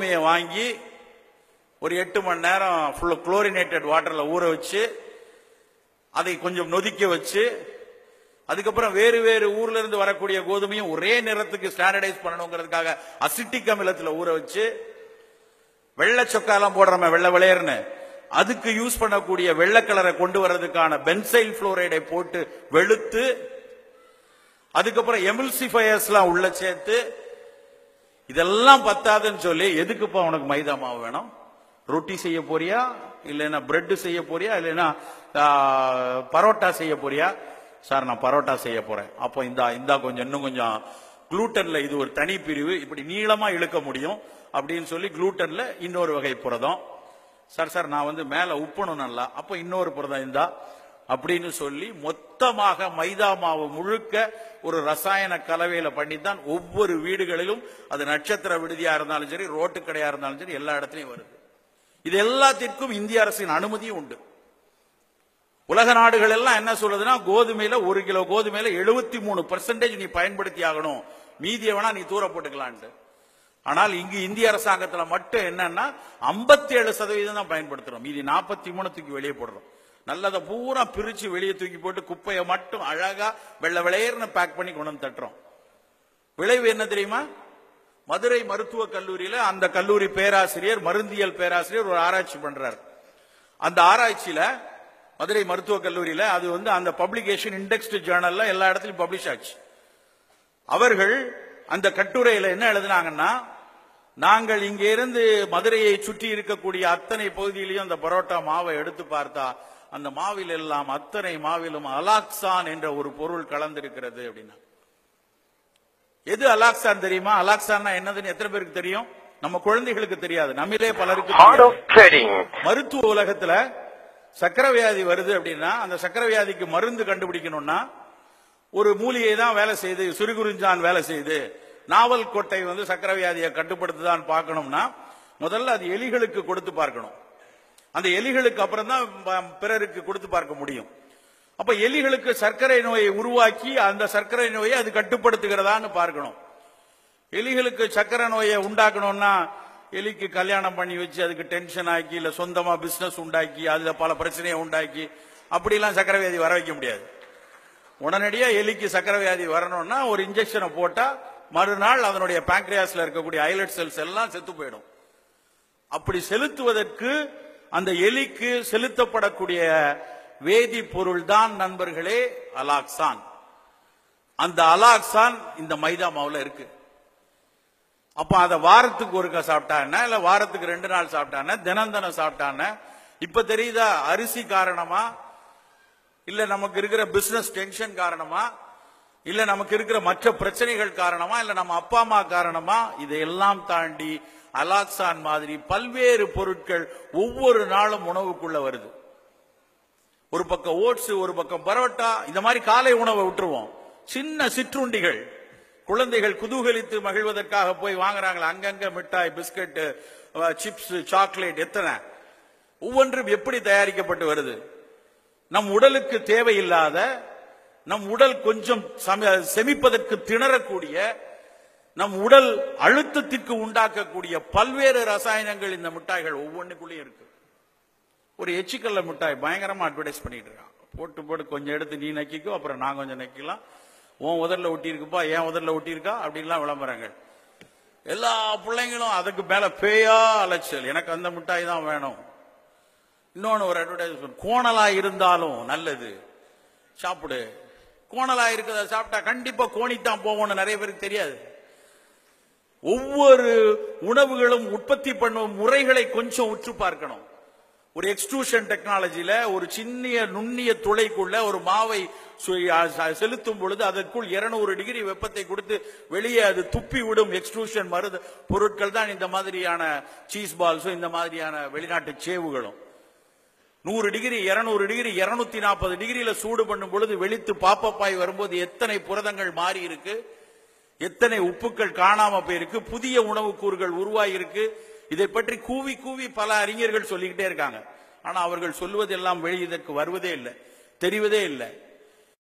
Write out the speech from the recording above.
கோதுமையை வாங்கி ஒரு 8 மணி நேரம் ஃபுல்லா குளோரினேட்டட் வாட்டர்ல ஊற வச்சு அதை கொஞ்சம் நொதிக்க வச்சு அதுக்கப்புறம் வேறு வேறு ஊர்ல இருந்து வரக்கூடிய கோதுமையும் ஒரே நிறத்துக்கு ஸ்டாண்டர்டைஸ் பண்ணணுங்கிறதுக்காக அசிட்டிக் அமிலத்தில் ஊற வச்சு வெள்ளை சொக்காலாம் போடுறோமே வெள்ளை விளையர்னு அதுக்கு யூஸ் பண்ணக்கூடிய வெள்ளை கலரை கொண்டு வர்றதுக்கான பென்சைல் புளோரைடை போட்டு வெளுத்து அதுக்கப்புறம் எமில்சிஃபயர்ஸ் எல்லாம் உள்ள சேர்த்து இதெல்லாம் பத்தாதுன்னு சொல்லி எதுக்குப்பா உனக்கு மைதா மாவு வேணும்? ரொட்டி செய்ய போறியா, இல்லைன்னா பிரெட் செய்ய போறியா, இல்லைன்னா பரோட்டா செய்ய போறியா? சார் நான் பரோட்டா செய்ய போறேன். அப்போ இந்த கொஞ்சம் இன்னும் கொஞ்சம் குளூட்டன்ல இது ஒரு தனி பிரிவு, இப்படி நீளமா இழுக்க முடியும் அப்படின்னு சொல்லி குளூட்டன்ல இன்னொரு வகை புரதம். சார் நான் மேல உப்பணும் நல்லா, அப்போ இன்னொரு புரதம் இந்தா அப்படின்னு சொல்லி மொத்தமாக மைதா மாவு முழுக்க ஒரு ரசாயன கலவையில பண்ணித்தான் ஒவ்வொரு வீடுகளிலும், அது நட்சத்திர விடுதியா இருந்தாலும் சரி, ரோட்டு கடையா இருந்தாலும் சரி, எல்லா இடத்துலயும் வருது. இது எல்லாத்திற்கும் இந்திய அரசின் அனுமதியும் உண்டு. உலக நாடுகள் எல்லாம் என்ன சொல்லுதுன்னா, கோதுமையில 1 கிலோ கோதுமையில 73% நீ பயன்படுத்தி ஆகணும், மீதியை வேணா நீ தூர போட்டுக்கலான்ட்டு. ஆனால் இங்கு இந்திய அரசாங்கத்துல மட்டும் என்னன்னா 57% தான் பயன்படுத்துறோம், மீதி 43 தூக்கி வெளியே போடுறோம். நல்லதை பூரா பிரிச்சு வெளியே தூக்கி போட்டு குப்பையை மட்டும் அழகா வெள்ளை விளையர்னு பேக் பண்ணி கொண்டு வந்து தட்டுறோம். விளைவு என்ன தெரியுமா? மதுரை மருத்துவக் கல்லூரியில அந்த கல்லூரி பேராசிரியர், மருந்தியல் பேராசிரியர் ஒரு ஆராய்ச்சி பண்றார். அந்த ஆராய்ச்சியில மதுரை மருத்துவக் கல்லூரியில அது அந்த பப்ளிகேஷன் இண்டெக்ஸ்டு ஜேர்னல்ல எல்லா இடத்துலயும் பப்ளிஷ் ஆச்சு. அவர்கள் அந்த கட்டுரையில என்ன எழுதினாங்கன்னா, நாங்கள் இங்க இருந்து மதுரையை சுற்றி இருக்கக்கூடிய அத்தனை பகுதியிலையும் அந்த பரோட்டா மாவை எடுத்து பார்த்தா அந்த மாவில் எல்லாம் அத்தனை மாவிலும் அலாக்சான் என்ற ஒரு பொருள் கலந்திருக்கிறது அப்படின்னா. எது அலாக்சான் தெரியுமா? அலாக்சான் என்னதுன்னு எத்தனை பேருக்கு தெரியும்? நம்ம குழந்தைகளுக்கு தெரியாது, நம்மளே பலருக்கு. மருத்துவ உலகத்துல சக்கரை வியாதி வருது அப்படின்னா அந்த சக்கரை வியாதிக்கு மருந்து கண்டுபிடிக்கணும்னா ஒரு மூலிகை தான் வேலை செய்யுது, சிறுகுறிஞ்சான் வேலை செய்யுது, நாவல் கொட்டை சக்கரை வியாதியை கட்டுப்படுத்துதான் பார்க்கணும்னா முதல்ல அது எலிகளுக்கு கொடுத்து பார்க்கணும். அந்த எலிகளுக்கு அப்புறம் தான் பிறருக்கு கொடுத்து பார்க்க முடியும். அப்ப எலிகளுக்கு சர்க்கரை நோயை உருவாக்கி அந்த சர்க்கரை நோயை அது கட்டுப்படுத்துகிறதான்னு பார்க்கணும். எலிகளுக்கு சர்க்கரை நோயை உண்டாக்கணும்னா எலிக்கு கல்யாணம் பண்ணி வச்சு அதுக்கு டென்ஷன் ஆக்கி, இல்ல சொந்தமா பிசினஸ் உண்டாக்கி, அதுல பல பிரச்சனையை உண்டாக்கி அப்படிலாம் சர்க்கரை வியாதி வர வைக்க முடியாது. உடனடியா எலிக்கு சர்க்கரை வியாதி வரணும்னா ஒரு இன்ஜெக்ஷனை போட்டா மறுநாள் அதனுடைய பாங்க்ரியாஸ்ல இருக்கக்கூடிய ஐலட் செல்ஸ் எல்லாம் செத்து போயிடும். அப்படி செலுத்துவதற்கு அந்த எலிக்கு செலுத்தப்படக்கூடிய வேதிப்பொருள் தான் நண்பர்களே அலாக்சான். அந்த அலாக்சான் இந்த மைதா மாவுல இருக்கு. அப்ப அத வாரத்துக்கு ஒருக்கா சாப்பிட்டான, இல்ல வாரத்துக்கு 2 நாள் சாப்பிட்டான, தினம் சாப்பிட்டான. இப்ப தெரியுதா அரிசி காரணமா, இல்ல நமக்கு இருக்கிற பிசினஸ் டென்ஷன் காரணமா, இல்ல நமக்கு இருக்கிற மற்ற பிரச்சனைகள் காரணமா, இல்ல நம்ம அப்பா அம்மா காரணமா, இதையெல்லாம் தாண்டி அலாக்சான் மாதிரி பல்வேறு பொருட்கள் ஒவ்வொரு நாளும் உணவுக்குள்ள வருது. ஒரு பக்கம் ஓட்ஸ், ஒரு பக்கம் பரோட்டா, இந்த மாதிரி காலை உணவை விட்டுருவோம். சின்ன சிற்றுண்டிகள் குழந்தைகள் குதூகலித்து மகிழ்வதற்காக போய் வாங்குறாங்களா, அங்கங்க மிட்டாய், பிஸ்கட், சிப்ஸ், சாக்லேட், எத்தனை ஒவ்வொன்றும் எப்படி தயாரிக்கப்பட்டு வருது. நம் உடலுக்கு தேவையில்லாத, நம் உடல் கொஞ்சம் செமிப்பதற்கு திணறக்கூடிய, நம் உடல் அழுத்தத்திற்கு உண்டாக்கக்கூடிய பல்வேறு ரசாயனங்கள் இந்த மிட்டாய்கள் ஒவ்வொன்றுக்குள்ளேயும் இருக்கு. ஒரு எச்சிக்கல்ல மிட்டாய் பயங்கரமா அட்வர்டைஸ் பண்ணிட்டு இருக்கான். போட்டு போட்டு கொஞ்சம் எடுத்து நீ நக்கிக்கோ, அப்புறம் நான் கொஞ்சம் நக்கிக்கலாம், உன் உதர்ல ஒட்டி இருக்குப்பா, என் உதர்ல ஒட்டி இருக்கா அப்படின்லாம் விளம்பரங்கள். எல்லா பிள்ளைங்களும் அதுக்கு மேல பேயா அலைச்சல், எனக்கு அந்த மிட்டாய் தான் வேணும். இன்னொன்னு ஒரு அட்வர்டைஸ்மெண்ட், கோணலா இருந்தாலும் நல்லது சாப்பிடு, கோணலா இருக்கிறத சாப்பிட்டா கண்டிப்பா கோணித்தான் போவோம்னு நிறைய பேருக்கு தெரியாது. ஒவ்வொரு உணவுகளும் உற்பத்தி பண்ணும் முறைகளை கொஞ்சம் உற்று பார்க்கணும். ஒரு எக்ஸ்ட்ரூஷன் டெக்னாலஜில ஒரு சின்ன நுண்ணிய துளைக்குள்ள ஒரு மாவை செலுத்தும் பொழுது அதற்குள் 200 டிகிரி வெப்பத்தை கொடுத்து வெளியே அது துப்பி விடும் எக்ஸ்ட்ரூஷன் மருந்து பொருட்கள் தான் இந்த மாதிரியான சீஸ் பால்ஸும் இந்த மாதிரியான வெளிநாட்டு சேவுகளும். 100 டிகிரி, 200 டிகிரி, 240 டிகிரியில சூடு பண்ணும் பொழுது வெளித்து பாப்பப்பாய் வரும்போது எத்தனை புரதங்கள் மாறி இருக்கு, எத்தனை உப்புக்கள் காணாம போயிருக்கு, புதிய உணவு கூறுகள் உருவாகி இருக்கு. இதை பற்றி கூவி கூவி பல அறிஞர்கள் சொல்லிக்கிட்டே இருக்காங்க. ஆனா அவர்கள் சொல்வதெல்லாம் வெளி இதற்கு வருவதே இல்லை, தெரிவதே இல்லை.